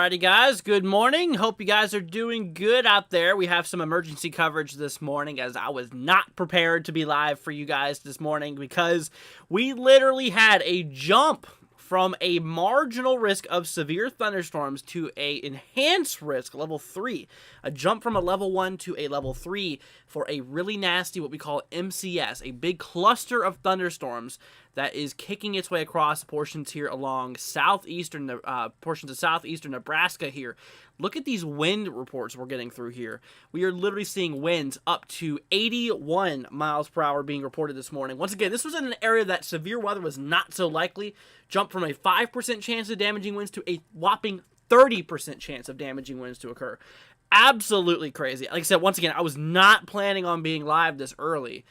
Alrighty guys, good morning. Hope you guys are doing good out there. We have some emergency coverage this morning as I was not prepared to be live for you guys this morning because we literally had a jump from a marginal risk of severe thunderstorms to a enhanced risk, level 3. A jump from a level 1 to a level 3 for a really nasty, what we call MCS, a big cluster of thunderstorms that is kicking its way across portions here along southeastern, portions of southeastern Nebraska here. Look at these wind reports we're getting through here. We are literally seeing winds up to 81 miles per hour being reported this morning. Once again, this was in an area that severe weather was not so likely. Jumped from a 5% chance of damaging winds to a whopping 30% chance of damaging winds to occur. Absolutely crazy. Like I said, once again, I was not planning on being live this early,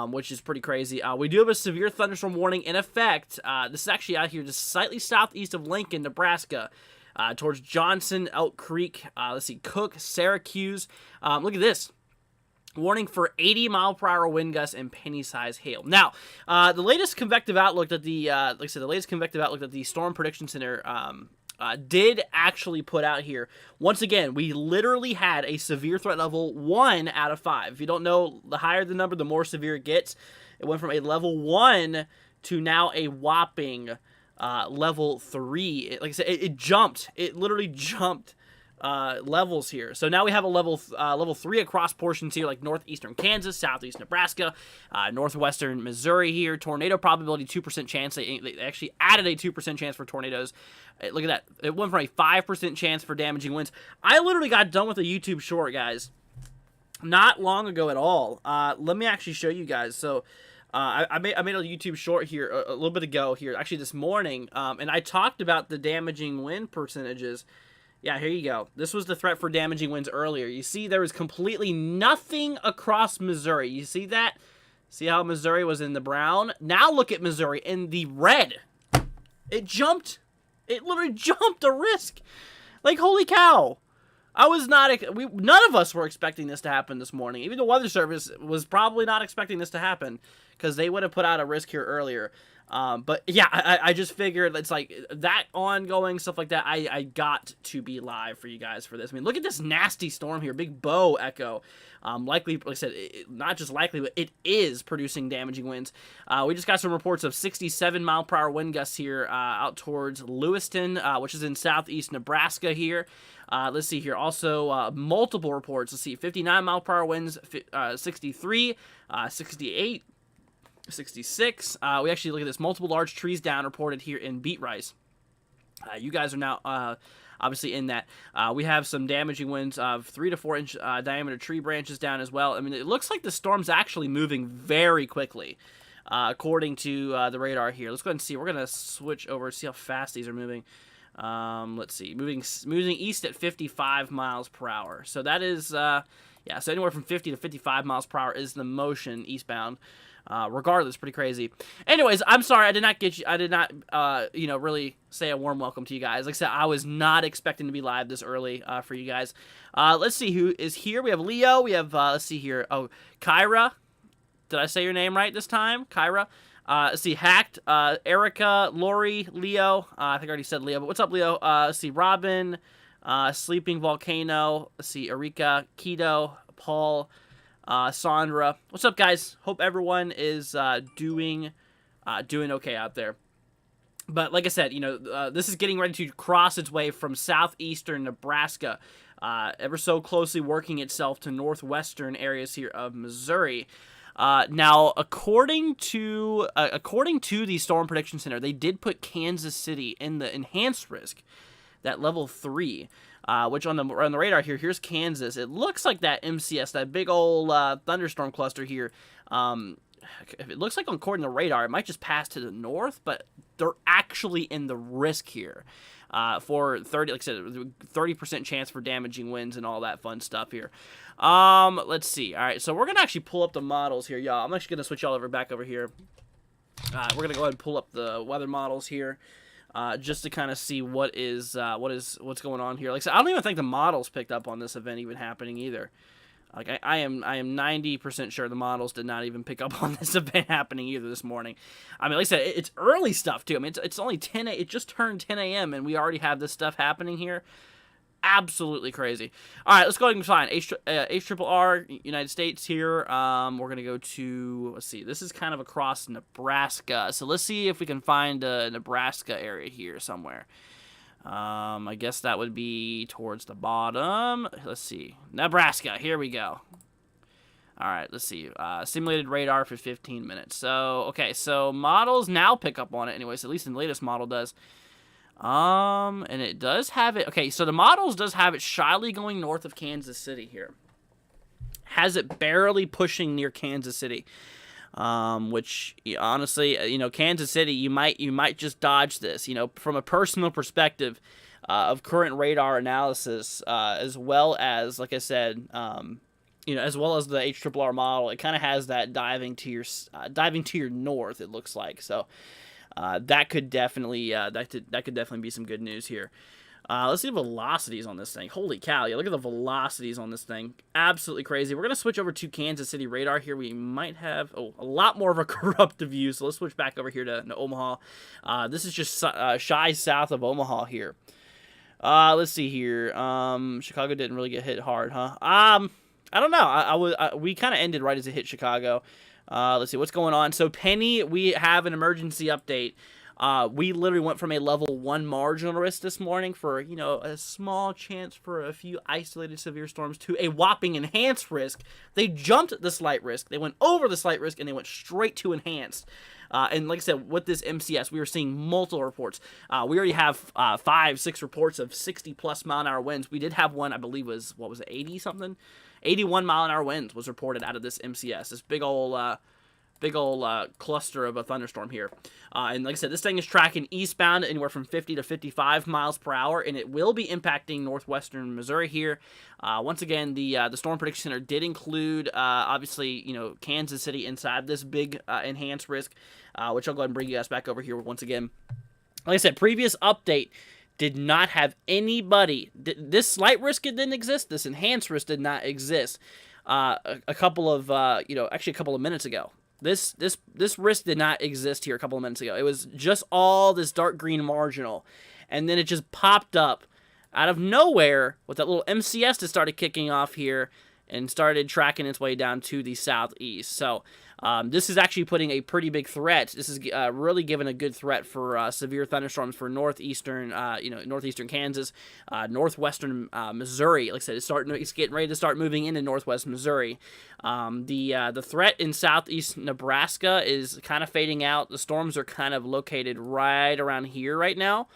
which is pretty crazy. We do have a severe thunderstorm warning in effect. This is actually out here just slightly southeast of Lincoln, Nebraska, towards Johnson, Elk Creek, let's see, Cook, Syracuse. Look at this. Warning for 80-mile-per-hour wind gusts and penny-sized hail. Now, the latest convective outlook that the, like I said, the latest convective outlook that the Storm Prediction Center did actually put out here. Once again, we literally had a severe threat level 1 out of 5. If you don't know, the higher the number, the more severe it gets. It went from a level 1 to now a whopping level 3. Like I said, it jumped. It literally jumped levels here. So now we have a level 3 across portions here like northeastern Kansas, southeast Nebraska, northwestern Missouri here. Tornado probability 2% chance. They actually added a 2% chance for tornadoes. Look at that. It went from a 5% chance for damaging winds. I literally got done with a YouTube short, guys, not long ago at all. Let me actually show you guys. So I made a YouTube short here a little bit ago here, actually this morning, and I talked about the damaging wind percentages. Yeah, here you go. This was the threat for damaging winds earlier. You see there was completely nothing across Missouri. You see that? See how Missouri was in the brown? Now look at Missouri in the red. It jumped. It literally jumped a risk. Like, holy cow. I was not, none of us were expecting this to happen this morning. Even the Weather Service was probably not expecting this to happen because they would have put out a risk here earlier. But yeah, I just figured it's like that ongoing stuff like that. I got to be live for you guys for this. I mean, look at this nasty storm here, big bow echo. Likely, like I said, not just likely, but it is producing damaging winds. We just got some reports of 67-mile-per-hour wind gusts here out towards Lewiston, which is in southeast Nebraska here. Let's see here. Also, multiple reports. Let's see, 59-mile-per-hour winds, 63, 68. 66. We actually look at this. Multiple large trees down reported here in Beat Rice. You guys are now obviously in that. We have some damaging winds of 3 to 4 inch diameter tree branches down as well. I mean, it looks like the storm's actually moving very quickly, according to the radar here. Let's go ahead and see. We're going to switch over, see how fast these are moving. Let's see, moving east at 55 miles per hour. So that is, yeah, so anywhere from 50 to 55 miles per hour is the motion eastbound. Regardless, pretty crazy. Anyways, I'm sorry, I did not, really say a warm welcome to you guys. Like I said, I was not expecting to be live this early for you guys. Let's see who is here. We have Leo. We have, let's see here. Oh, Kyra. Did I say your name right this time? Kyra. Let's see, Hacked, Erica, Lori, Leo. I think I already said Leo, but what's up, Leo? Let's see, Robin, Sleeping Volcano. Let's see, Erika, Keto, Paul, Sandra. What's up, guys? Hope everyone is doing okay out there. But like I said, this is getting ready to cross its way from southeastern Nebraska, ever so closely working itself to northwestern areas here of Missouri. Now, according to the Storm Prediction Center, they did put Kansas City in the enhanced risk, that level 3, which on the radar here, here's Kansas. It looks like that MCS, that big old thunderstorm cluster here. It looks like according to the radar, it might just pass to the north, but they're actually in the risk here. For 30% chance for damaging winds and all that fun stuff here. Let's see. All right, so we're gonna actually pull up the models here, y'all. I'm actually gonna switch y'all back over here. We're gonna go ahead and pull up the weather models here, just to kind of see what's going on here. Like I said, I don't even think the models picked up on this event even happening either. Like I am 90% sure the models did not even pick up on this event happening either this morning. I mean, like I said, it's early stuff too. I mean, it's only 10. It just turned 10 a.m. and we already have this stuff happening here. Absolutely crazy. All right, let's go ahead and find HRRR United States here. We're gonna go to, let's see. This is kind of across Nebraska, so let's see if we can find a Nebraska area here somewhere. I guess that would be towards the bottom. Let's see. Nebraska. Here we go. All right, let's see. Simulated radar for 15 minutes. So, okay, so models now pick up on it anyways. At least the latest model does. And it does have it. Okay, so the models does have it shyly going north of Kansas City here. Has it barely pushing near Kansas City. Which honestly, Kansas City, you might just dodge this, from a personal perspective, of current radar analysis, as well as, like I said, as well as the HRRR model, it kind of has that diving to your north, it looks like. So, that could definitely, be some good news here. Let's see the velocities on this thing. Holy cow, yeah, look at the velocities on this thing. Absolutely crazy. We're going to switch over to Kansas City radar here. We might have a lot more of a corruptive view, so let's switch back over here to Omaha. This is just shy south of Omaha here. Let's see here. Chicago didn't really get hit hard, huh? I don't know. We kind of ended right as it hit Chicago. Let's see what's going on. So Penny, we have an emergency update. We literally went from a level 1 marginal risk this morning for, a small chance for a few isolated severe storms to a whopping enhanced risk. They jumped the slight risk. They went over the slight risk and they went straight to enhanced. And like I said, with this MCS, we were seeing multiple reports. We already have 5-6 reports of 60+ mile-an-hour winds. We did have one, I believe was, 80 something? 81 mile-an-hour winds was reported out of this MCS. This big old cluster of a thunderstorm here. And like I said, this thing is tracking eastbound anywhere from 50 to 55 miles per hour, and it will be impacting northwestern Missouri here. Once again, the Storm Prediction Center did include, obviously, Kansas City inside this big enhanced risk, which I'll go ahead and bring you guys back over here once again. Like I said, previous update did not have anybody. This slight risk didn't exist. This enhanced risk did not exist. A couple of minutes ago. This risk did not exist here a couple of minutes ago. It was just all this dark green marginal, and then it just popped up out of nowhere with that little MCS that started kicking off here and started tracking its way down to the southeast. So this is actually putting a pretty big threat. This is really giving a good threat for severe thunderstorms for northeastern Kansas, northwestern Missouri. Like I said, it's getting ready to start moving into northwest Missouri. The threat in southeast Nebraska is kind of fading out. The storms are kind of located right around here right now.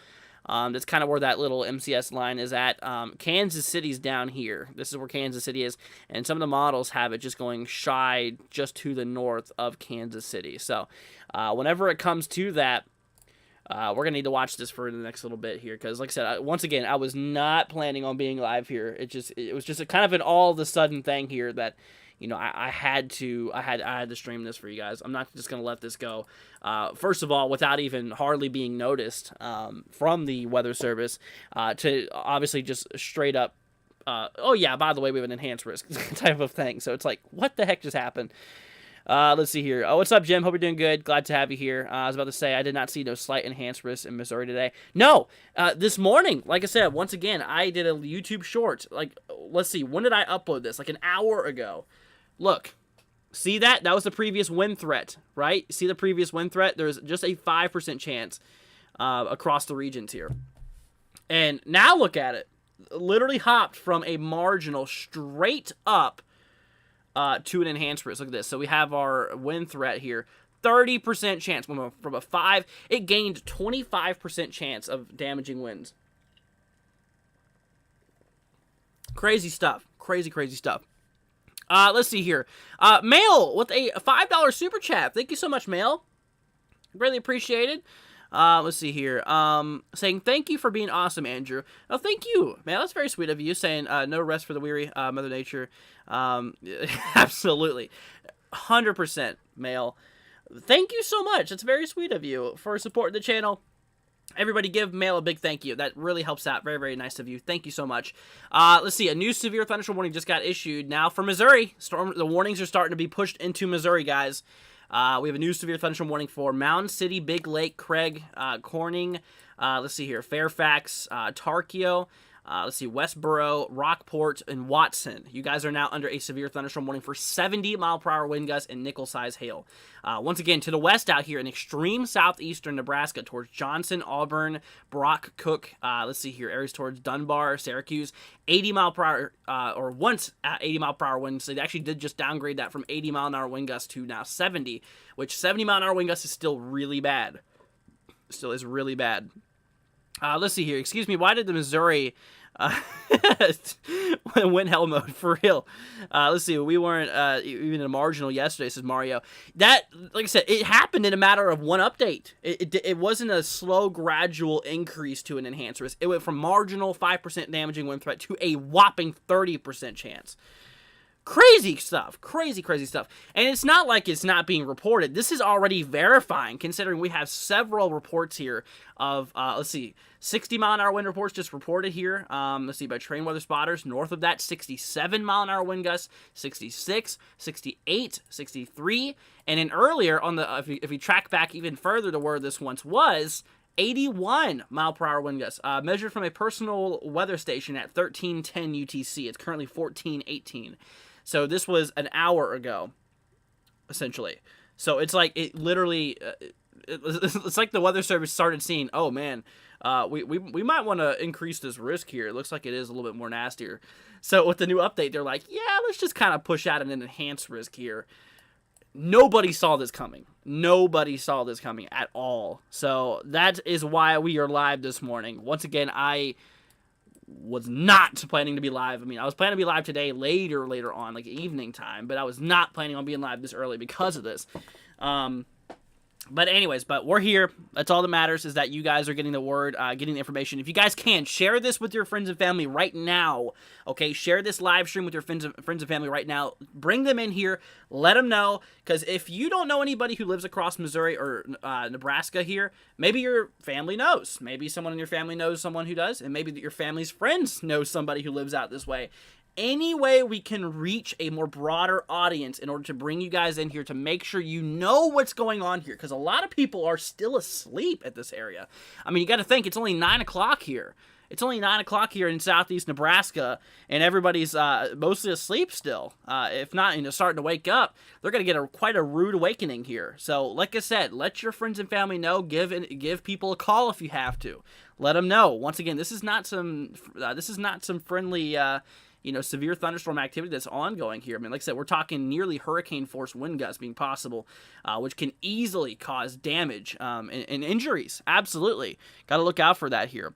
That's kind of where that little MCS line is at. Kansas City's down here. This is where Kansas City is, and some of the models have it just going shy just to the north of Kansas City. So whenever it comes to that, We're going to need to watch this for the next little bit here because, like I said, once again, I was not planning on being live here. It was just a kind of an all of a sudden thing here that, I had to stream this for you guys. I'm not just going to let this go. First of all, without even hardly being noticed from the Weather Service, to obviously just straight up, oh yeah, by the way, we have an enhanced risk type of thing. So it's like, what the heck just happened? Let's see here. Oh, what's up, Jim? Hope you're doing good. Glad to have you here. I was about to say, I did not see no slight enhanced risk in Missouri today. No, this morning, like I said, once again, I did a YouTube short. Like, let's see, when did I upload this? Like an hour ago. Look, see that? That was the previous wind threat, right? See the previous wind threat? There's just a 5% chance across the regions here. And now look at it. Literally hopped from a marginal straight up to an enhanced risk. Look at this. So we have our wind threat here. 30% chance from a 5. It gained 25% chance of damaging winds. Crazy stuff. Crazy stuff. Let's see here. Mail with a $5 super chat. Thank you so much, Mail. Really appreciated. Let's see here. Saying thank you for being awesome, Andrew. Oh, thank you, man. That's very sweet of you. Saying no rest for the weary, Mother Nature. Absolutely, 100%, Mail. Thank you so much. It's very sweet of you for supporting the channel. Everybody give Mail a big thank you. That really helps out. Very, very nice of you. Thank you so much. Let's see. A new severe thunderstorm warning just got issued now for Missouri. The warnings are starting to be pushed into Missouri, guys. We have a new severe thunderstorm warning for Mound City, Big Lake, Craig, Corning. Let's see here. Fairfax, Tarkio. Let's see, Westboro, Rockport, and Watson. You guys are now under a severe thunderstorm warning for 70-mile-per-hour wind gusts and nickel-size hail. Once again, to the west out here in extreme southeastern Nebraska towards Johnson, Auburn, Brock, Cook. Let's see here, areas towards Dunbar, Syracuse. 80-mile-per-hour, or once at 80-mile-per-hour winds. They actually did just downgrade that from 80-mile-an-hour wind gusts to now 70, which 70-mile-an-hour wind gusts is still really bad. Still is really bad. Let's see here. Excuse me, why did the Missouri win hell mode for real? Let's see. We weren't even in a marginal yesterday, says Mario. That, like I said, it happened in a matter of one update. It wasn't a slow, gradual increase to an enhanced risk. It went from marginal 5% damaging wind threat to a whopping 30% chance. Crazy stuff. Crazy stuff. And it's not like it's not being reported. This is already verifying, considering we have several reports here of, let's see, 60-mile-an-hour wind reports just reported here. Let's see, by Train Weather Spotters. North of that, 67-mile-an-hour wind gusts, 66, 68, 63. And then earlier, on the if we track back even further to where this once was, 81-mile-per-hour wind gusts, measured from a personal weather station at 1310 UTC. It's currently 1418. So this was an hour ago, essentially. So it's like it literally, it's like the Weather Service started seeing, oh man, we might want to increase this risk here. It looks like it is a little bit more nastier. So with the new update, they're like, yeah, let's just kind of push out an enhanced risk here. Nobody saw this coming. Nobody saw this coming at all. So that is why we are live this morning. Once again, I was not planning to be live. I mean, I was planning to be live today later on, like evening time, but I was not planning on being live this early because of this. But anyways, we're here. That's all that matters, is that you guys are getting the word, getting the information. If you guys can, share this with your friends and family right now. Okay, share this live stream with your friends and family right now. Bring them in here. Let them know, because if you don't know anybody who lives across Missouri or Nebraska here, maybe your family knows. Maybe someone in your family knows someone who does, and maybe your family's friends know somebody who lives out this way. Any way we can reach a more broader audience in order to bring you guys in here to make sure you know what's going on here, because a lot of people are still asleep at this area. I mean, you got to think, it's only 9 o'clock here. It's only 9 o'clock here in southeast Nebraska, and everybody's mostly asleep still. If not, starting to wake up, they're going to get quite a rude awakening here. So, like I said, let your friends and family know. Give people a call if you have to. Let them know. Once again, this is not some friendly severe thunderstorm activity that's ongoing here. I mean, like I said, we're talking nearly hurricane-force wind gusts being possible, which can easily cause damage and injuries. Absolutely. Got to look out for that here.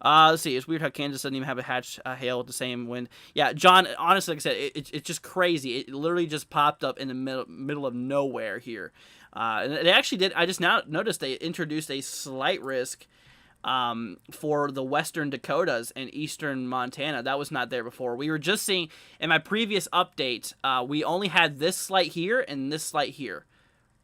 Let's see. It's weird how Kansas doesn't even have a hatch hail with the same wind. Yeah, John, honestly, like I said, it's just crazy. It literally just popped up in the middle of nowhere here. And they actually did. I just now noticed they introduced a slight risk for the western Dakotas and eastern Montana. That was not there before. We were just seeing in my previous update, we only had this slight here and this slight here.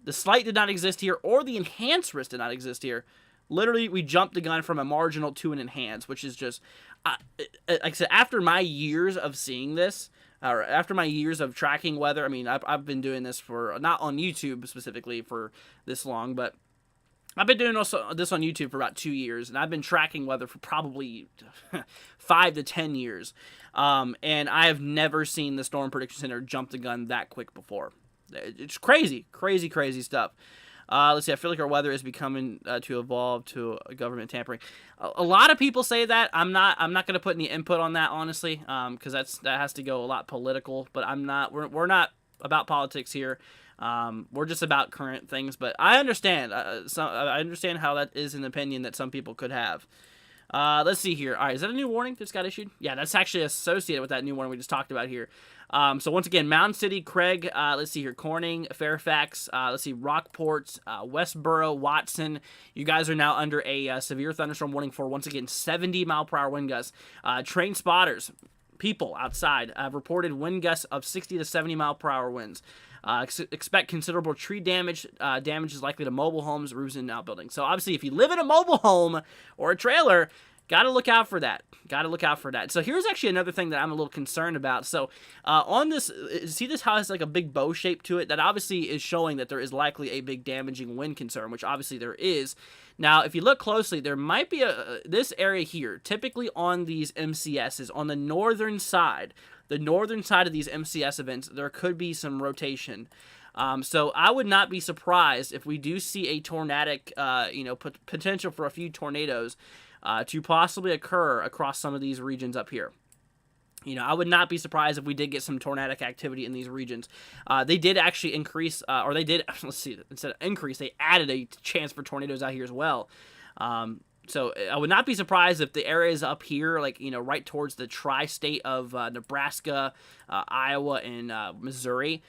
The slight did not exist here, or the enhanced risk did not exist here. Literally, we jumped the gun from a marginal to an enhanced, which is just, like I said, after my years of seeing this, or after my years of tracking weather, I mean, I've been doing this for, not on YouTube specifically for this long, but I've been doing this on YouTube for about 2 years, and I've been tracking weather for probably 5 to 10 years. And I have never seen the Storm Prediction Center jump the gun that quick before. It's crazy, crazy, crazy stuff. Let's see, I feel like our weather is becoming to evolve to government tampering. A lot of people say that. I'm not going to put any input on that, honestly, because that has to go a lot political. But we're not about politics here. We're just about current things, but I understand. I understand how that is an opinion that some people could have. Let's see here. All right, is that a new warning that's got issued? Yeah, that's actually associated with that new warning we just talked about here. So once again, Mound City, Craig, let's see here, Corning, Fairfax, let's see, Rockport, Westboro, Watson. You guys are now under a severe thunderstorm warning for, once again, 70-mile-per-hour wind gusts. Train spotters, people outside, have reported wind gusts of 60 to 70-mile-per-hour winds. Expect considerable tree damage. Damage is likely to mobile homes, roofs, and outbuildings. So obviously, if you live in a mobile home or a trailer, gotta look out for that. Gotta look out for that. So here's actually another thing that I'm a little concerned about. So on this, see this how it has like a big bow shape to it? That obviously is showing that there is likely a big damaging wind concern, which obviously there is. Now, if you look closely, there might be this area here, typically on these MCSs, on the northern side of these MCS events, there could be some rotation. So I would not be surprised if we do see a tornadic, potential for a few tornadoes to possibly occur across some of these regions up here. I would not be surprised if we did get some tornadic activity in these regions. They did actually increase, let's see, instead of increase, they added a chance for tornadoes out here as well. So I would not be surprised if the areas up here, like, right towards the tri-state of Nebraska, Iowa, and Missouri,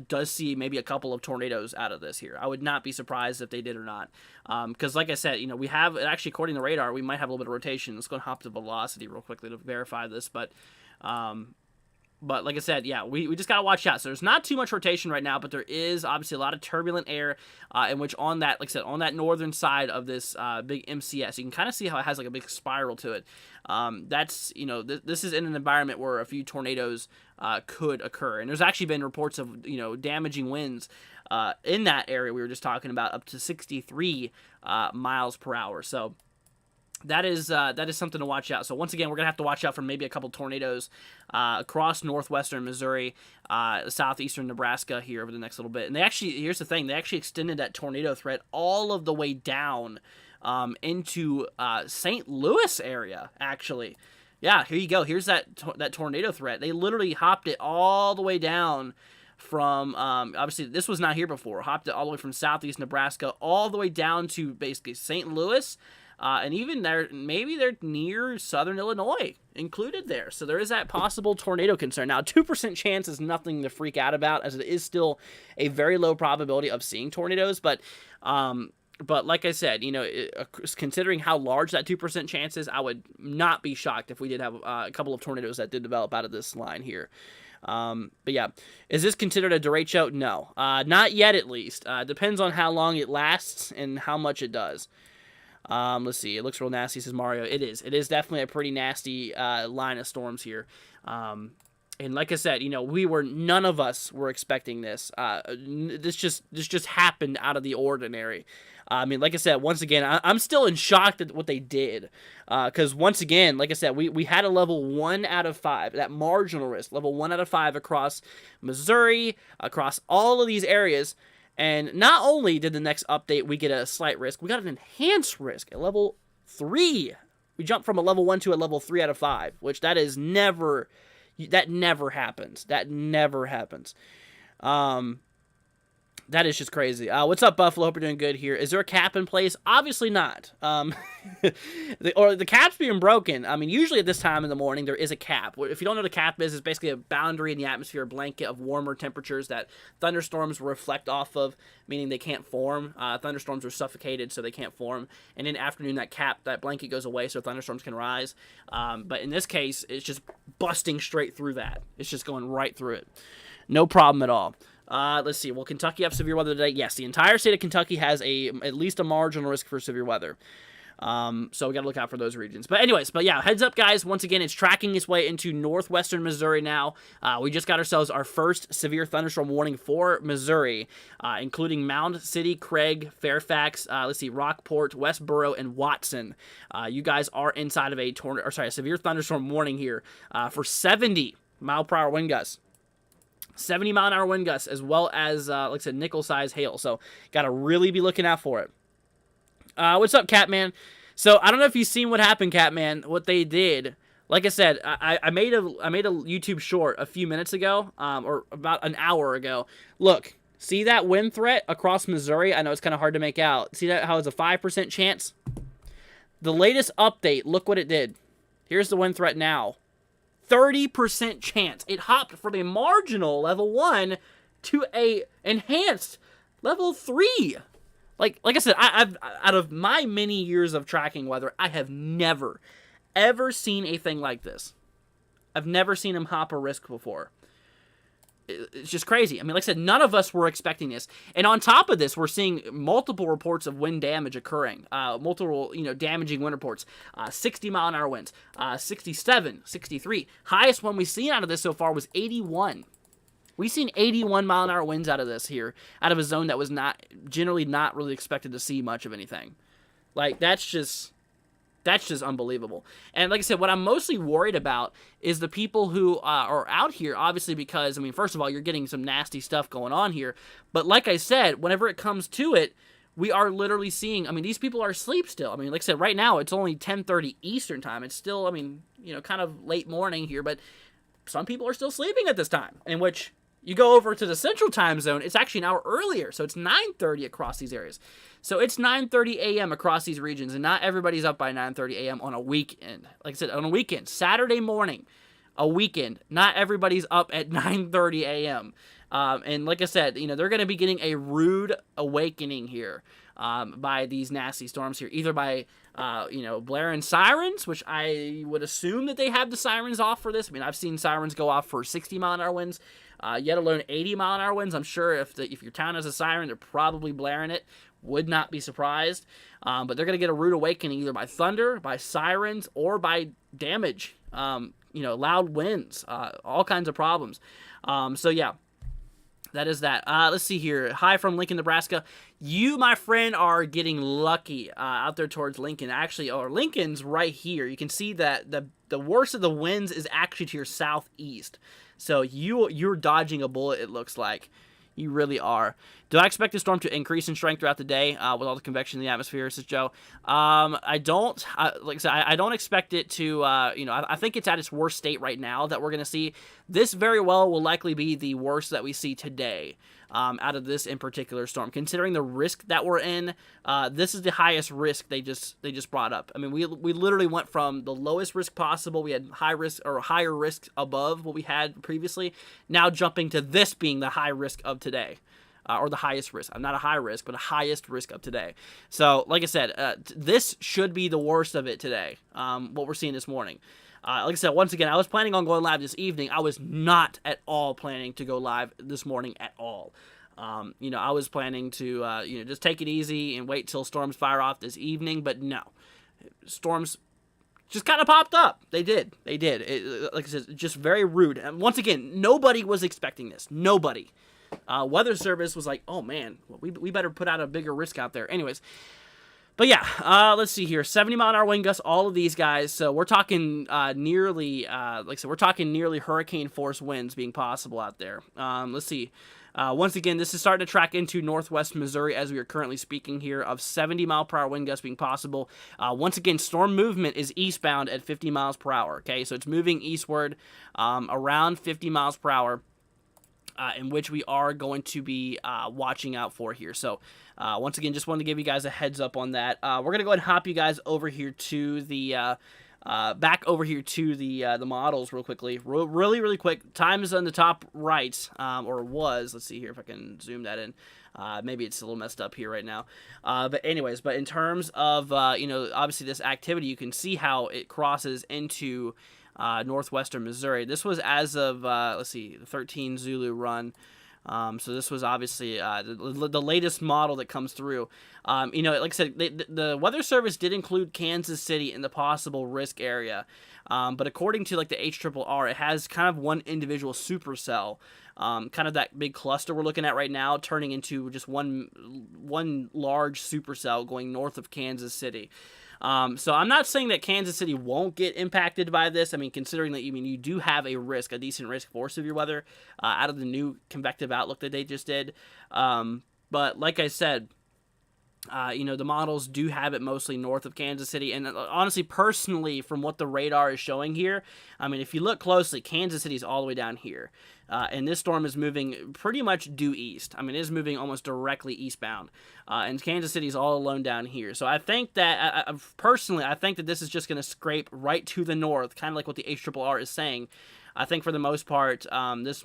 does see maybe a couple of tornadoes out of this here. I would not be surprised if they did or not. Because like I said, we have, actually according to radar, we might have a little bit of rotation. Let's go and hop to velocity real quickly to verify this. But like I said, yeah, we just got to watch out. So there's not too much rotation right now, but there is obviously a lot of turbulent air, in which on that, like I said, on that northern side of this big MCS, you can kind of see how it has like a big spiral to it. That's, this is in an environment where a few tornadoes could occur. And there's actually been reports of, damaging winds in that area we were just talking about, up to 63 miles per hour. So that is something to watch out. So once again, we're going to have to watch out for maybe a couple tornadoes across northwestern Missouri, southeastern Nebraska here over the next little bit. And here's the thing, they actually extended that tornado threat all of the way down into St. Louis area, actually. Yeah, here you go. Here's that tornado threat. They literally hopped it all the way down from, obviously, this was not here before, hopped it all the way from southeast Nebraska all the way down to basically St. Louis. And even maybe they're near southern Illinois included there. So there is that possible tornado concern. Now, 2% chance is nothing to freak out about, as it is still a very low probability of seeing tornadoes. But like I said, considering how large that 2% chance is, I would not be shocked if we did have a couple of tornadoes that did develop out of this line here. But yeah, is this considered a derecho? No, not yet at least. Depends on how long it lasts and how much it does. Let's see. It looks real nasty, says Mario. It is. It is definitely a pretty nasty line of storms here. And like I said, none of us were expecting this. This just happened out of the ordinary. I mean, like I said, once again, I'm still in shock at what they did. Because once again, like I said, we had a level 1 out of 5, that marginal risk, level 1 out of 5 across Missouri, across all of these areas. And not only did the next update we get a slight risk, we got an enhanced risk at level 3. We jumped from a level 1 to a level 3 out of 5, which that never happens. That never happens. That is just crazy. What's up, Buffalo? Hope you're doing good here. Is there a cap in place? Obviously not. The cap's being broken. I mean, usually at this time in the morning, there is a cap. If you don't know what a cap is, it's basically a boundary in the atmosphere, a blanket of warmer temperatures that thunderstorms reflect off of, meaning they can't form. Thunderstorms are suffocated, so they can't form. And in the afternoon, that blanket goes away, so thunderstorms can rise. But in this case, it's just busting straight through that. It's just going right through it. No problem at all. Let's see. Will Kentucky have severe weather today? Yes, the entire state of Kentucky has at least a marginal risk for severe weather. So we got to look out for those regions. But anyways, yeah, heads up, guys. Once again, it's tracking its way into northwestern Missouri now. We just got ourselves our first severe thunderstorm warning for Missouri, including Mound City, Craig, Fairfax, Rockport, Westboro, and Watson. You guys are inside of a severe thunderstorm warning here for 70-mile-per-hour wind gusts. 70-mile-an-hour wind gusts, as well as, like I said, nickel-size hail. So, got to really be looking out for it. What's up, Catman? So, I don't know if you've seen what happened, Catman. What they did, like I said, I made a YouTube short a few minutes ago, or about an hour ago. Look, see that wind threat across Missouri? I know it's kind of hard to make out. See that how it's a 5% chance? The latest update, look what it did. Here's the wind threat now. 30% chance. It hopped from a marginal level 1 to a enhanced level 3. Like I said, I've out of my many years of tracking weather, I have never, ever seen a thing like this. I've never seen him hop a risk before. It's just crazy. I mean, like I said, none of us were expecting this. And on top of this, we're seeing multiple reports of wind damage occurring. Multiple, damaging wind reports. 60-mile-an-hour winds. 67, 63. Highest one we've seen out of this so far was 81. We've seen 81-mile-an-hour winds out of this here, out of a zone that was generally not really expected to see much of anything. Like, that's just unbelievable. And like I said, what I'm mostly worried about is the people who are out here, obviously, because, I mean, first of all, you're getting some nasty stuff going on here. But like I said, whenever it comes to it, we are literally seeing, I mean, these people are asleep still. I mean, like I said, right now, it's only 10:30 Eastern time. It's still, I mean, kind of late morning here, but some people are still sleeping at this time, in which you go over to the central time zone, it's actually an hour earlier, so it's 9:30 across these areas. So it's 9:30 a.m. across these regions, and not everybody's up by 9:30 a.m. on a weekend. Like I said, on a weekend, Saturday morning, a weekend, not everybody's up at 9:30 a.m. And like I said, they're going to be getting a rude awakening here by these nasty storms here, either by blaring sirens, which I would assume that they have the sirens off for this. I mean, I've seen sirens go off for 60-mile-an-hour winds. Yet alone 80-mile-an-hour winds. I'm sure if your town has a siren, they're probably blaring it. Would not be surprised. But they're going to get a rude awakening either by thunder, by sirens, or by damage. Loud winds. All kinds of problems. So, yeah. That is that. Let's see here. Hi from Lincoln, Nebraska. You, my friend, are getting lucky out there towards Lincoln. Actually, Lincoln's right here. You can see that the worst of the winds is actually to your southeast. So you're dodging a bullet, it looks like. You really are. Do I expect the storm to increase in strength throughout the day with all the convection in the atmosphere, says Joe? I don't. Like I said, I don't expect it to, I think it's at its worst state right now that we're going to see. This very well will likely be the worst that we see today out of this in particular storm. Considering the risk that we're in, this is the highest risk they just brought up. I mean, we literally went from the lowest risk possible. We had high risk or higher risk above what we had previously. Now jumping to this being the high risk of today. Or the highest risk. I'm not a high risk, but the highest risk of today. So, like I said, this should be the worst of it today, what we're seeing this morning. Like I said, once again, I was planning on going live this evening. I was not at all planning to go live this morning at all. I was planning to, just take it easy and wait till storms fire off this evening, but no. Storms just kind of popped up. They did. Like I said, just very rude. And once again, nobody was expecting this. Nobody. Weather Service was like, oh man, we better put out a bigger risk out there. Anyways, but yeah, let's see here. 70-mile-an-hour wind gusts, all of these guys. So we're talking nearly, like I said, we're talking nearly hurricane force winds being possible out there. Let's see. Once again, this is starting to track into northwest Missouri as we are currently speaking here of 70-mile-per-hour wind gusts being possible. Once again, storm movement is eastbound at 50 miles per hour. Okay, so it's moving eastward around 50 miles per hour. in which we are going to be watching out for here. So once again, just wanted to give you guys a heads up on that. We're going to go ahead and hop you guys over here to the back over here to the models real quickly. Really quick. Time is on the top right, or was. Let's see here if I can zoom that in. Maybe it's a little messed up here right now. But anyways, but in terms of, obviously this activity, you can see how it crosses into northwestern Missouri. This was as of, let's see, the 13 Zulu run. So this was obviously the latest model that comes through. Like I said, the Weather Service did include Kansas City in the possible risk area. But according to like the HRRR, it has kind of one individual supercell, kind of that big cluster we're looking at right now, turning into just one large supercell going north of Kansas City. So I'm not saying that Kansas City won't get impacted by this. I mean, considering that you do have a decent risk for severe weather out of the new convective outlook that they just did. But like I said, the models do have it mostly north of Kansas City. And honestly, personally, from what the radar is showing here, I mean, if you look closely, Kansas City is all the way down here. And this storm is moving pretty much due east. I mean, it is moving almost directly eastbound. And Kansas City is all alone down here. So I think that, personally, I think that this is just going to scrape right to the north, kind of like what the HRRR is saying. I think for the most part, this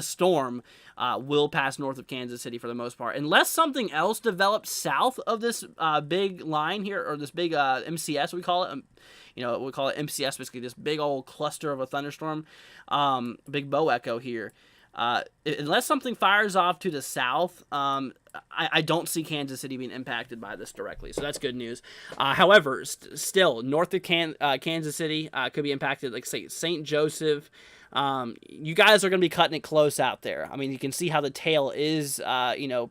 storm will pass north of Kansas City for the most part. Unless something else develops south of this big line here, or this big MCS, we call it. We call it MCS, basically this big old cluster of a thunderstorm, big bow echo here. Unless something fires off to the south, I don't see Kansas City being impacted by this directly, so that's good news. However, still, north of Kansas City could be impacted, like, say, St. Joseph. You guys are going to be cutting it close out there. I mean, you can see how the tail is,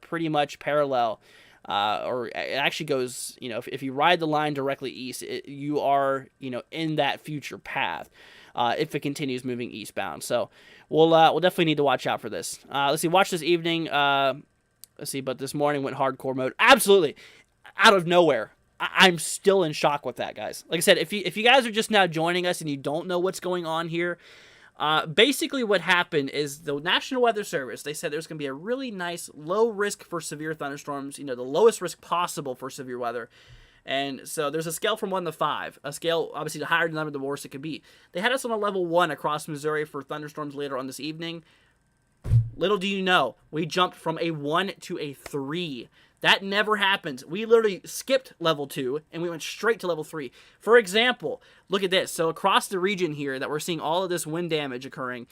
pretty much parallel. Or it actually goes, if you ride the line directly east, you are, in that future path. If it continues moving eastbound. So we'll definitely need to watch out for this. Let's see, watch this evening. Let's see, but this morning went hardcore mode. Absolutely. Out of nowhere. I'm still in shock with that, guys. Like I said, if you guys are just now joining us and you don't know what's going on here, basically what happened is the National Weather Service, they said there's going to be a really nice low risk for severe thunderstorms, the lowest risk possible for severe weather. And so there's a scale from 1 to 5. A scale, obviously, the higher the number, the worse it could be. They had us on a level 1 across Missouri for thunderstorms later on this evening. Little do you know, we jumped from a 1 to a 3. That never happens. We literally skipped level 2, and we went straight to level 3. For example, look at this. So across the region here that we're seeing all of this wind damage occurring,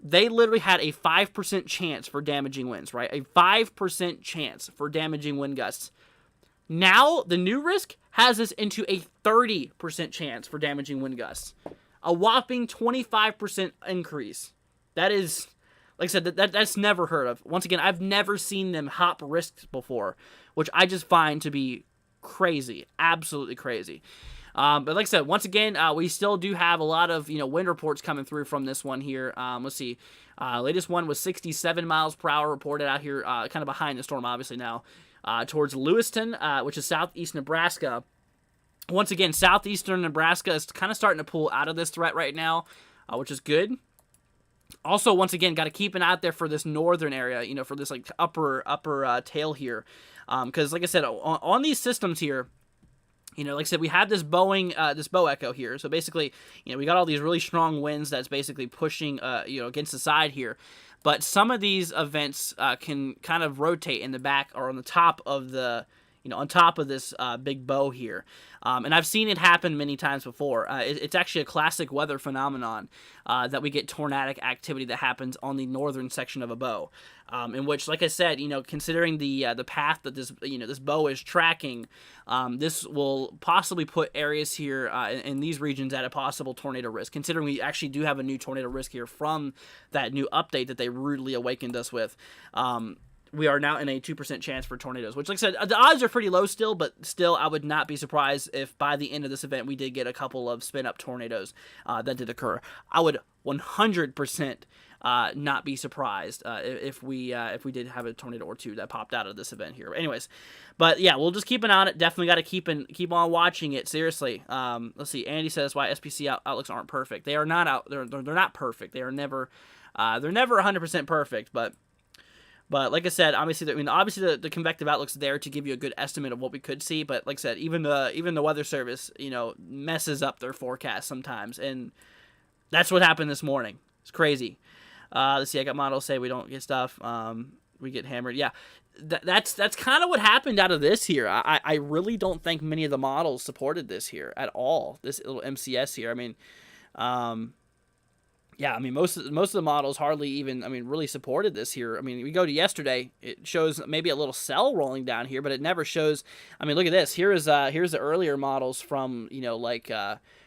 they literally had a 5% chance for damaging winds, right? A 5% chance for damaging wind gusts. Now, the new risk has us into a 30% chance for damaging wind gusts. A whopping 25% increase. That is, like I said, that's never heard of. Once again, I've never seen them hop risks before, which I just find to be crazy. Absolutely crazy. But like I said, once again, we still do have a lot of, wind reports coming through from this one here. Let's see. Latest one was 67 miles per hour reported out here, kind of behind the storm, obviously, now. Towards Lewiston, which is southeast Nebraska. Once again, southeastern Nebraska is kind of starting to pull out of this threat right now, which is good. Also, once again, got to keep an eye out there for this northern area, for this like upper tail here, because like I said, on these systems here, like I said, we have this bow echo here. So basically, we got all these really strong winds that's basically pushing, against the side here. But some of these events can kind of rotate in the back or on the top of the, on top of this big bow here. And I've seen it happen many times before. It's actually a classic weather phenomenon that we get tornadic activity that happens on the northern section of a bow. In which, like I said, considering the path that this bow is tracking, this will possibly put areas here in these regions at a possible tornado risk. Considering we actually do have a new tornado risk here from that new update that they rudely awakened us with. We are now in a 2% chance for tornadoes, which, like I said, the odds are pretty low still, but still, I would not be surprised if by the end of this event we did get a couple of spin-up tornadoes that did occur. I would 100% not be surprised if we did have a tornado or two that popped out of this event here. Anyways, but yeah, we'll just keep an eye on it. Definitely got to keep on watching it. Seriously. Let's see. Andy says why SPC outlooks aren't perfect. They are not out. They're not perfect. They are never. They're never 100% perfect, but like I said, obviously the convective outlook's there to give you a good estimate of what we could see. But like I said, even the Weather Service, messes up their forecast sometimes, and that's what happened this morning. It's crazy. Let's see. I got models say we don't get stuff. We get hammered. Yeah, that's kind of what happened out of this here. I really don't think many of the models supported this here at all. This little MCS here. I mean, yeah, I mean, most of the models hardly even, really supported this here. I mean, we go to yesterday, it shows maybe a little cell rolling down here, but it never shows. I mean, look at this. Here's the earlier models from,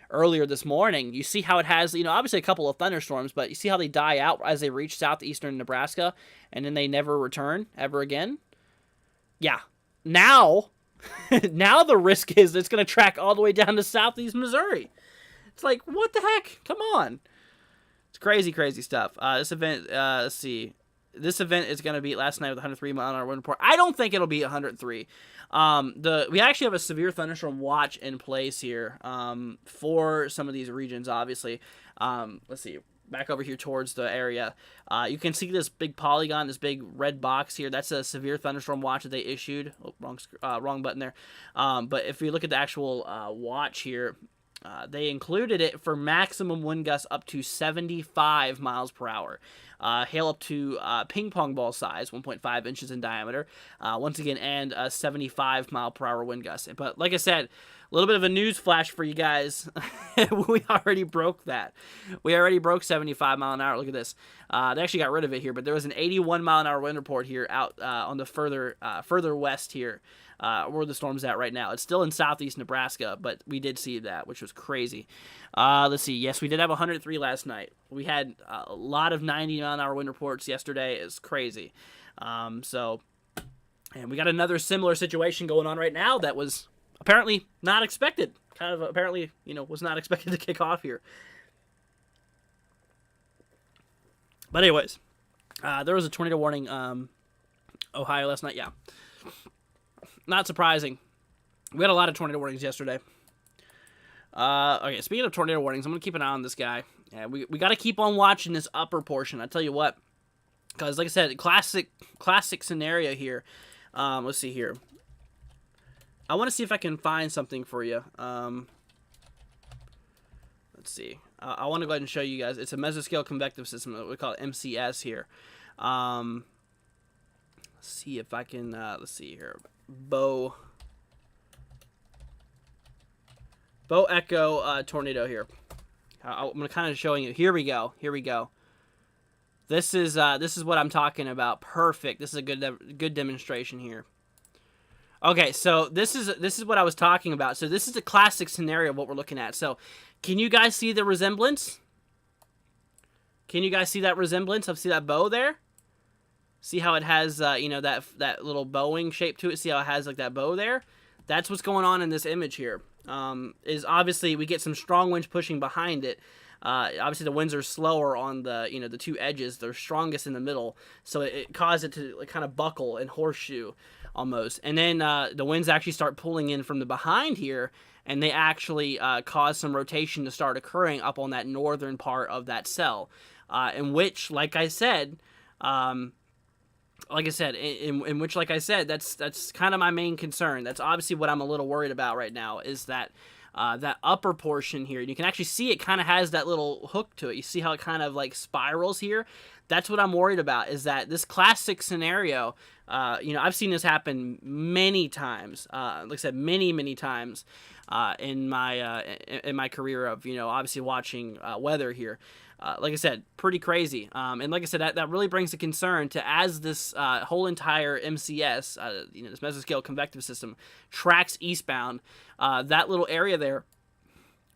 earlier this morning. You see how it has, obviously a couple of thunderstorms, but you see how they die out as they reach southeastern Nebraska, and then they never return ever again? Yeah. Now, now the risk is it's going to track all the way down to southeast Missouri. It's like, what the heck? Come on. It's crazy, crazy stuff. This event, let's see. This event is going to be last night with 103 mile an hour wind report. I don't think it'll be 103. We actually have a severe thunderstorm watch in place here for some of these regions, obviously. Let's see. Back over here towards the area. You can see this big polygon, this big red box here. That's a severe thunderstorm watch that they issued. Oh, wrong button there. But if you look at the actual watch here, they included it for maximum wind gusts up to 75 miles per hour. Hail up to ping pong ball size, 1.5 inches in diameter. Once again, and a 75 mile per hour wind gust. But like I said, a little bit of a news flash for you guys. We already broke that. We already broke 75 mile an hour. Look at this. They actually got rid of it here, but there was an 81 mile an hour wind report here out on the further west here. Where the storm's at right now. It's still in southeast Nebraska, but we did see that, which was crazy. Let's see. Yes, we did have 103 last night. We had a lot of 90 mile an hour wind reports yesterday. It's crazy. And we got another similar situation going on right now that was apparently not expected. Kind of apparently, was not expected to kick off here. But anyways, there was a tornado warning, Ohio last night. Yeah. Not surprising. We had a lot of tornado warnings yesterday. Okay, speaking of tornado warnings, I'm going to keep an eye on this guy. Yeah, we got to keep on watching this upper portion. I tell you what. Because, like I said, classic scenario here. Let's see here. I want to see if I can find something for you. Let's see. I want to go ahead and show you guys. It's a mesoscale convective system. We call it MCS here. Let's see if I can, let's see here. Bow Echo tornado here. I'm gonna kind of showing you. Here we go. This is what I'm talking about. Perfect. This is a good demonstration here. Okay, so this is what I was talking about. So this is a classic scenario of what we're looking at. So can you guys see the resemblance? Can you guys see that resemblance? See that bow there? See how it has, that little bowing shape to it? See how it has, like, that bow there? That's what's going on in this image here. Is obviously we get some strong winds pushing behind it. Obviously, the winds are slower on the, the two edges. They're strongest in the middle. So it caused it to, like, kind of buckle and horseshoe almost. And then the winds actually start pulling in from the behind here, and they actually cause some rotation to start occurring up on that northern part of that cell. In which, like I said, that's kind of my main concern. That's obviously what I'm a little worried about right now, is that that upper portion here. You can actually see it kind of has that little hook to it. You see how it kind of like spirals here? That's what I'm worried about, is that this classic scenario, I've seen this happen many times. Like I said, many times in my career of, obviously watching weather here. Like I said, pretty crazy. And like I said, that really brings a concern to, as this whole entire MCS, this mesoscale convective system, tracks eastbound, that little area there,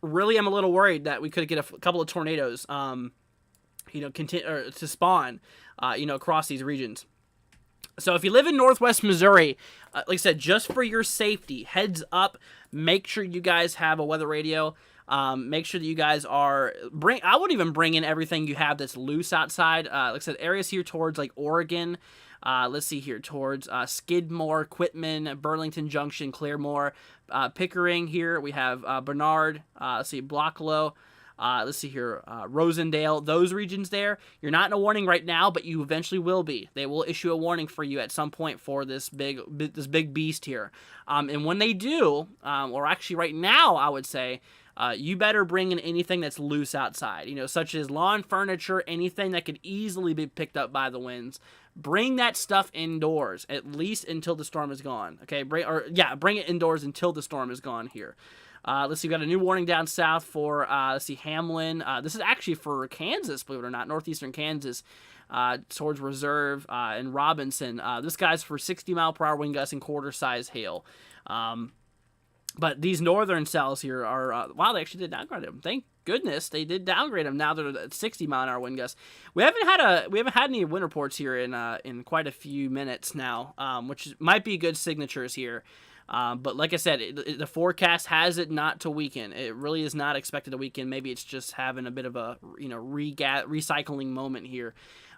really I'm a little worried that we could get a couple of tornadoes, continue to spawn, across these regions. So if you live in Northwest Missouri, like I said, just for your safety, heads up, make sure you guys have a weather radio. Make sure that you guys I would even bring in everything you have that's loose outside. Like I said, areas here towards like Oregon. Let's see here, towards Skidmore, Quitman, Burlington Junction, Claremore, Pickering here. We have Bernard, let's see, Blocklow. Let's see here, Rosendale, those regions there. You're not in a warning right now, but you eventually will be. They will issue a warning for you at some point for this big beast here. And when they do, or actually right now, I would say, you better bring in anything that's loose outside, such as lawn furniture, anything that could easily be picked up by the winds. Bring that stuff indoors, at least until the storm is gone. Okay, bring it indoors until the storm is gone here. Let's see, we got a new warning down south for, let's see, Hamlin. This is actually for Kansas, believe it or not, northeastern Kansas, towards Reserve and Robinson. This guy's for 60-mile-per-hour wind gusts and quarter-size hail. But these northern cells here are, wow, they actually did downgrade them. Thank goodness they did downgrade them. Now they're at 60-mile-an-hour wind gusts. We haven't had any wind reports here in quite a few minutes now, which might be good signatures here. But like I said, the forecast has it not to weaken. It really is not expected to weaken. Maybe it's just having a bit of a recycling moment here.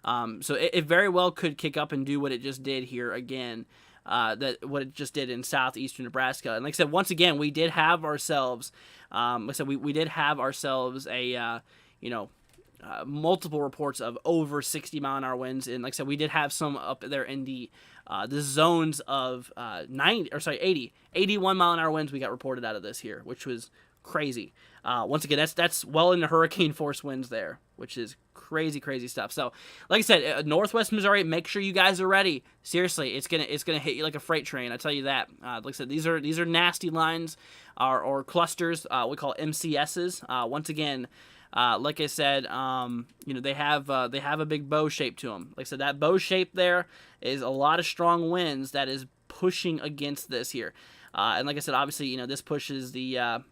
So it very well could kick up and do what it just did here again. What it just did in southeastern Nebraska. And like I said, once again, we did have ourselves, we did have ourselves a, multiple reports of over 60-mile-an-hour winds. And like I said, we did have some up there in the zones of 81-mile-an-hour winds we got reported out of this here, which was crazy. Once again, that's well into hurricane force winds there, which is crazy stuff. So, like I said, Northwest Missouri, make sure you guys are ready. Seriously, it's gonna hit you like a freight train. I tell you that. Like I said, these are nasty lines, or clusters. We call MCSs. Once again, like I said, they have a big bow shape to them. Like I said, that bow shape there is a lot of strong winds that is pushing against this here. And like I said, obviously, this pushes the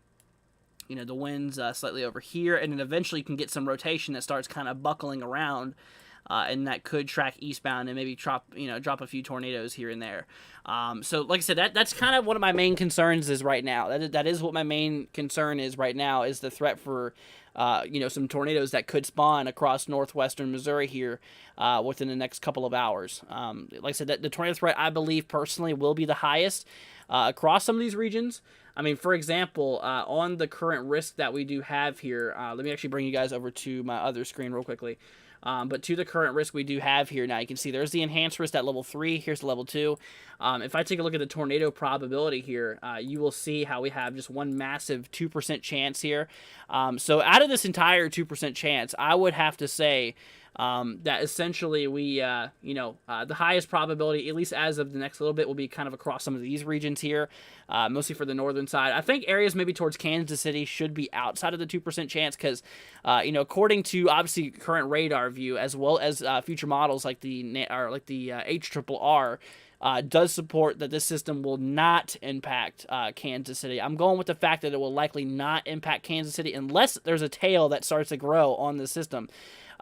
the winds slightly over here, and then eventually you can get some rotation that starts kind of buckling around, and that could track eastbound and maybe drop a few tornadoes here and there. So like I said, that's kind of one of my main concerns is right now. That is what my main concern is right now, is the threat for some tornadoes that could spawn across northwestern Missouri here within the next couple of hours. Like I said, the tornado threat, I believe personally, will be the highest across some of these regions. I mean, for example, on the current risk that we do have here, let me actually bring you guys over to my other screen real quickly. But to the current risk we do have here, now you can see there's the enhanced risk at level 3. Here's level 2. If I take a look at the tornado probability here, you will see how we have just one massive 2% chance here. So out of this entire 2% chance, I would have to say that essentially we, the highest probability, at least as of the next little bit, will be kind of across some of these regions here, mostly for the northern side. I think areas maybe towards Kansas City should be outside of the 2% chance because, according to obviously current radar view as well as future models like the HRRR, does support that this system will not impact Kansas City. I'm going with the fact that it will likely not impact Kansas City unless there's a tail that starts to grow on the system.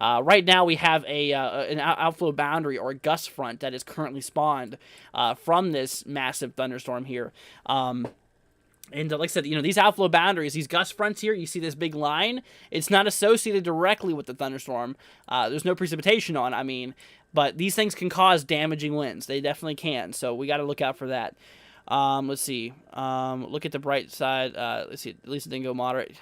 Right now we have an outflow boundary or a gust front that is currently spawned from this massive thunderstorm here. And like I said, these outflow boundaries, these gust fronts here, you see this big line. It's not associated directly with the thunderstorm. There's no precipitation on, but these things can cause damaging winds. They definitely can. So we got to look out for that. Let's see. Look at the bright side. Let's see. At least it didn't go moderate.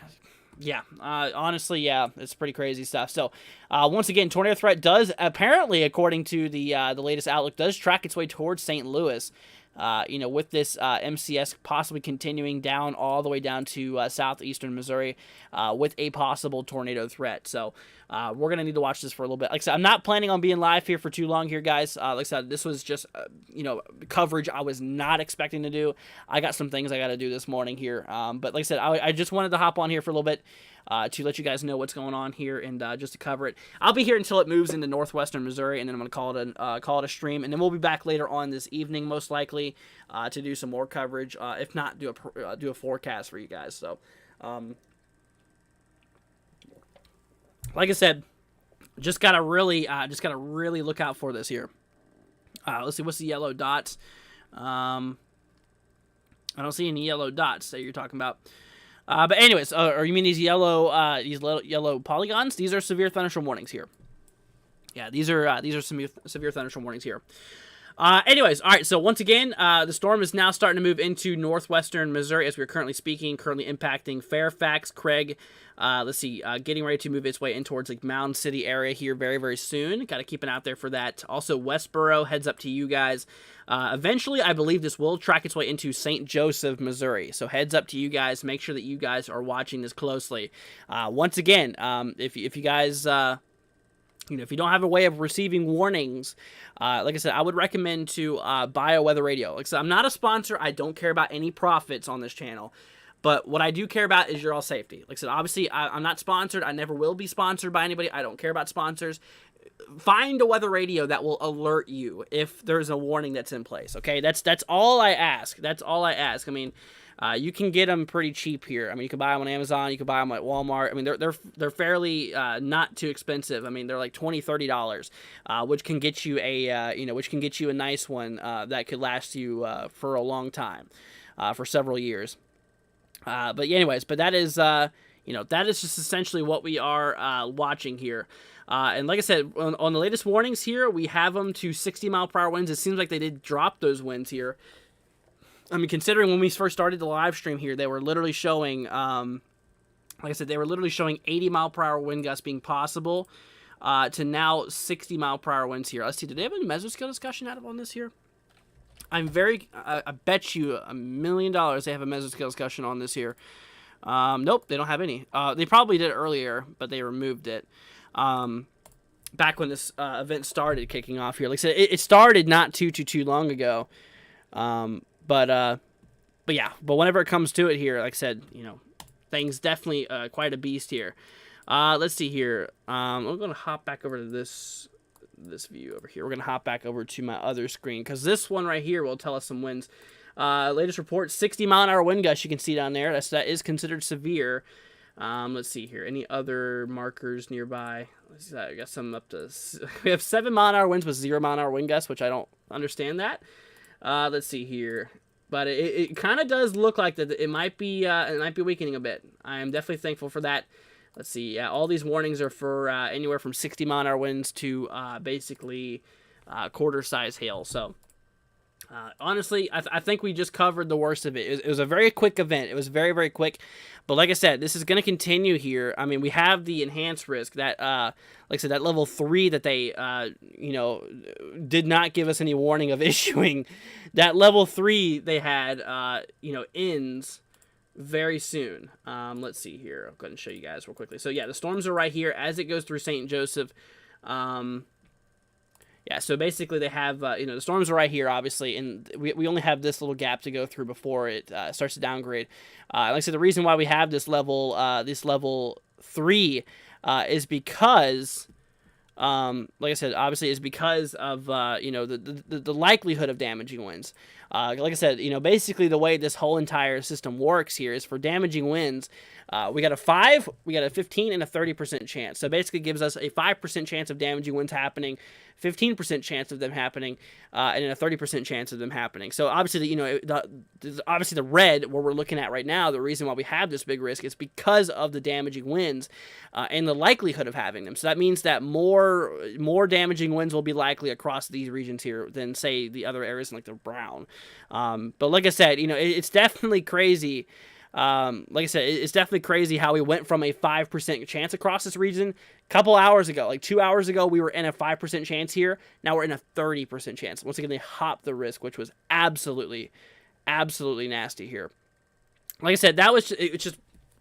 Yeah, honestly, yeah, it's pretty crazy stuff. So, once again, tornado threat does apparently, according to the latest outlook, does track its way towards St. Louis. With this MCS possibly continuing down all the way down to southeastern Missouri with a possible tornado threat. So we're going to need to watch this for a little bit. Like I said, I'm not planning on being live here for too long here, guys. Like I said, this was just, coverage I was not expecting to do. I got some things I got to do this morning here. But like I said, I just wanted to hop on here for a little bit to let you guys know what's going on here and just to cover it. I'll be here until it moves into northwestern Missouri, and then I'm going to call it a stream, and then we'll be back later on this evening, most likely, to do some more coverage. If not, do a forecast for you guys. So, like I said, just gotta really look out for this here. Let's see, what's the yellow dots? I don't see any yellow dots that you're talking about. But anyways, or you mean these yellow polygons? These are severe thunderstorm warnings here. Yeah, these are severe thunderstorm warnings here. Anyways, all right, so once again, the storm is now starting to move into northwestern Missouri as we're currently speaking, currently impacting Fairfax, Craig. Let's see, getting ready to move its way in towards like Mound City area here very, very soon. Got to keep an eye out there for that. Also, Westboro, heads up to you guys. Eventually, I believe this will track its way into St. Joseph, Missouri. So heads up to you guys. Make sure that you guys are watching this closely. Once again, if you guys... if you don't have a way of receiving warnings, like I said, I would recommend to buy a weather radio. Like I said, I'm not a sponsor. I don't care about any profits on this channel. But what I do care about is your all safety. Like I said, obviously, I'm not sponsored. I never will be sponsored by anybody. I don't care about sponsors. Find a weather radio that will alert you if there's a warning that's in place. Okay, that's all I ask. That's all I ask. I mean, you can get them pretty cheap here. I mean, you can buy them on Amazon. You can buy them at Walmart. I mean, they're fairly not too expensive. I mean, they're like $20-$30, which can get you a nice one that could last you for a long time, for several years. But anyways, that is that is just essentially what we are watching here. And like I said, on the latest warnings here, we have them to 60-mile-per-hour winds. It seems like they did drop those winds here. I mean, considering when we first started the live stream here, they were literally showing, like I said, they were literally showing 80-mile-per-hour wind gusts being possible to now 60-mile-per-hour winds here. Let's see, did they have any mesoscale discussion out of on this here? I bet you $1 million they have a mesoscale discussion on this here. Nope, they don't have any. They probably did earlier, but they removed it. Back when this event started kicking off here. Like I said, it started not too long ago. But whenever it comes to it here, like I said, things definitely quite a beast here. Let's see here. I'm going to hop back over to this view over here. We're going to hop back over to my other screen because this one right here will tell us some winds. Latest report, 60-mile-an-hour wind gust. You can see down there. That is considered severe. Let's see here. Any other markers nearby? Let's see, I got some up to... We have 7-mile-an-hour winds with 0-mile-an-hour wind gusts, which I don't understand that. Let's see here. But it kind of does look like that it might be weakening a bit. I am definitely thankful for that. Let's see. Yeah, all these warnings are for anywhere from 60-mile-an-hour winds to basically quarter-size hail. So honestly, I think we just covered the worst of it. It was a very quick event. It was very, very quick. But like I said, this is going to continue here. I mean, we have the enhanced risk that, like I said, that level 3 that they, did not give us any warning of issuing. That level 3 they had, ends very soon. Let's see here. I'll go ahead and show you guys real quickly. So yeah, the storms are right here as it goes through St. Joseph. Yeah, so basically they have, the storms are right here, obviously, and we only have this little gap to go through before it starts to downgrade. Like I said, the reason why we have this level 3 is because, like I said, obviously is because of, the likelihood of damaging winds. Like I said, basically the way this whole entire system works here is for damaging winds, we got a 5, we got a 15, and a 30% chance. So basically it gives us a 5% chance of damaging winds happening, 15% chance of them happening, and a 30% chance of them happening. So obviously, obviously the red, where we're looking at right now, the reason why we have this big risk is because of the damaging winds and the likelihood of having them. So that means that more damaging winds will be likely across these regions here than, say, the other areas like the brown. But like I said, it's definitely crazy. Like I said, it's definitely crazy how we went from a 5% chance across this region a couple hours ago. Like 2 hours ago, we were in a 5% chance here. Now we're in a 30% chance. Once again, they hopped the risk, which was absolutely, absolutely nasty here. Like I said, it's just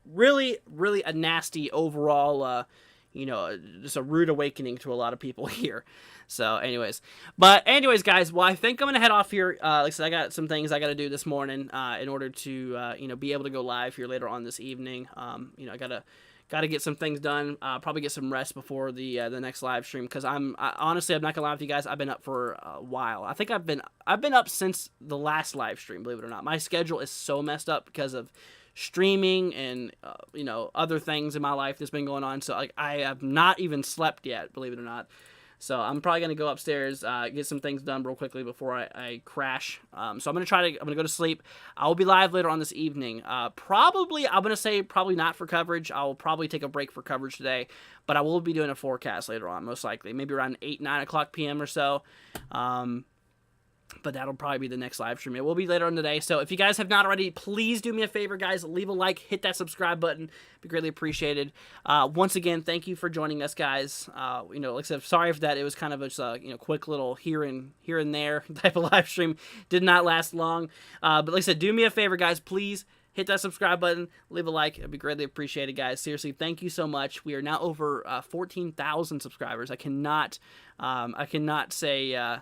really, really a nasty overall, just a rude awakening to a lot of people here. So anyways, guys, well, I think I'm going to head off here. Like I said, I got some things I got to do this morning, in order to, be able to go live here later on this evening. I got to get some things done, probably get some rest before the next live stream. Cause honestly, I'm not gonna lie with you guys. I've been up for a while. I think I've been up since the last live stream, believe it or not. My schedule is so messed up because of streaming and other things in my life that's been going on. So like I have not even slept yet, believe it or not. So I'm probably gonna go upstairs, get some things done real quickly before I crash. So I'm gonna go to sleep. I'll be live later on this evening. Probably I'm gonna say probably not for coverage. I'll probably take a break for coverage today, but I will be doing a forecast later on, most likely, maybe around 8-9 o'clock p.m. or so. But that'll probably be the next live stream. It will be later on today. So if you guys have not already, please do me a favor, guys. Leave a like, hit that subscribe button. It'd be greatly appreciated. Once again, thank you for joining us, guys. Like I said, sorry for that. It was kind of just a quick little here and there type of live stream. Did not last long. But like I said, do me a favor, guys. Please hit that subscribe button. Leave a like. It'd be greatly appreciated, guys. Seriously, thank you so much. We are now over 14,000 subscribers. I cannot say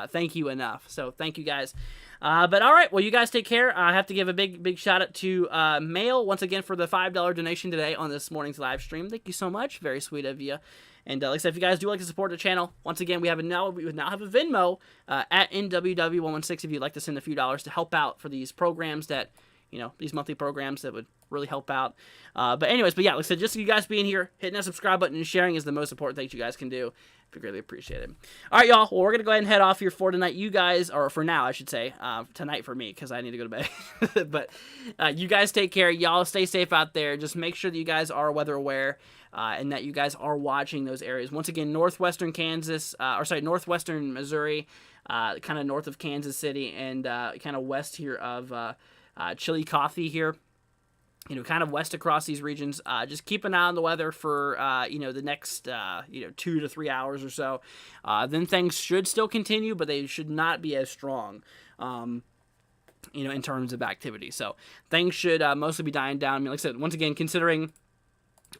thank you enough. So thank you, guys. But all right, well, you guys take care. I have to give a big shout out to Mail once again for the $5 donation today on this morning's live stream. Thank you so much. Very sweet of you. And like I said, if you guys do like to support the channel, once again, we now have a Venmo at NWW116 if you'd like to send a few dollars to help out for these programs that, these monthly programs that would really help out. But yeah, like I said, just you guys being here, hitting that subscribe button and sharing is the most important thing you guys can do. Be greatly appreciated. All right, y'all. Well, we're going to go ahead and head off here for tonight. You guys, or for now, I should say, tonight for me, because I need to go to bed. But you guys take care. Y'all stay safe out there. Just make sure that you guys are weather aware and that you guys are watching those areas. Once again, northwestern Missouri, kind of north of Kansas City, and kind of west here of Chillicothe here. Kind of west across these regions. Just keep an eye on the weather for, the next, 2 to 3 hours or so. Then things should still continue, but they should not be as strong, in terms of activity. So things should mostly be dying down. I mean, like I said, once again, considering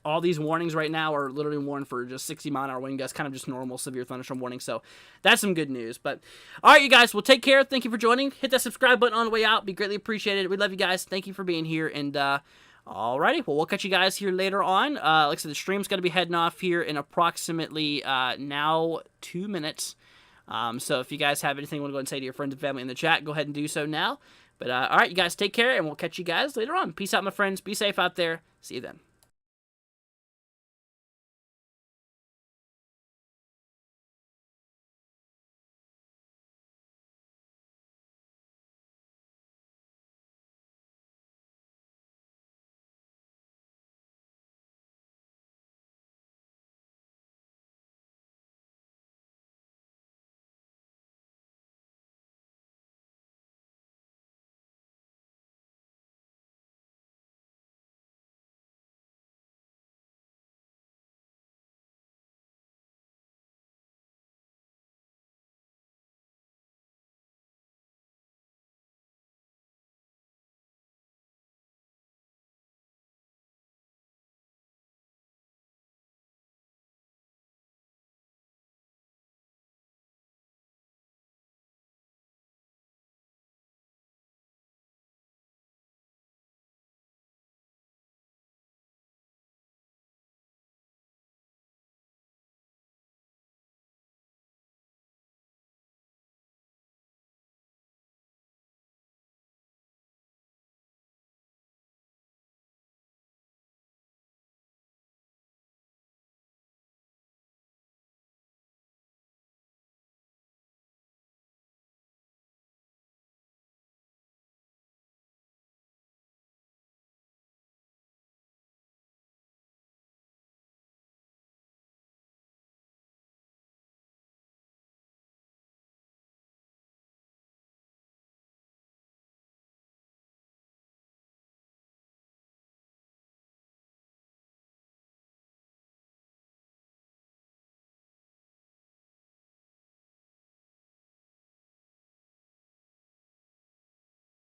all these warnings right now are literally warned for just 60-mile-an-hour wind gusts, kind of just normal severe thunderstorm warning. So that's some good news. But all right, you guys, well, take care. Thank you for joining. Hit that subscribe button on the way out. Be greatly appreciated. We love you guys. Thank you for being here. And alrighty, well, we'll catch you guys here later on. Like I said, the stream's going to be heading off here in approximately now 2 minutes. So if you guys have anything you want to go and say to your friends and family in the chat, go ahead and do so now. But all right, you guys take care, and we'll catch you guys later on. Peace out, my friends. Be safe out there. See you then.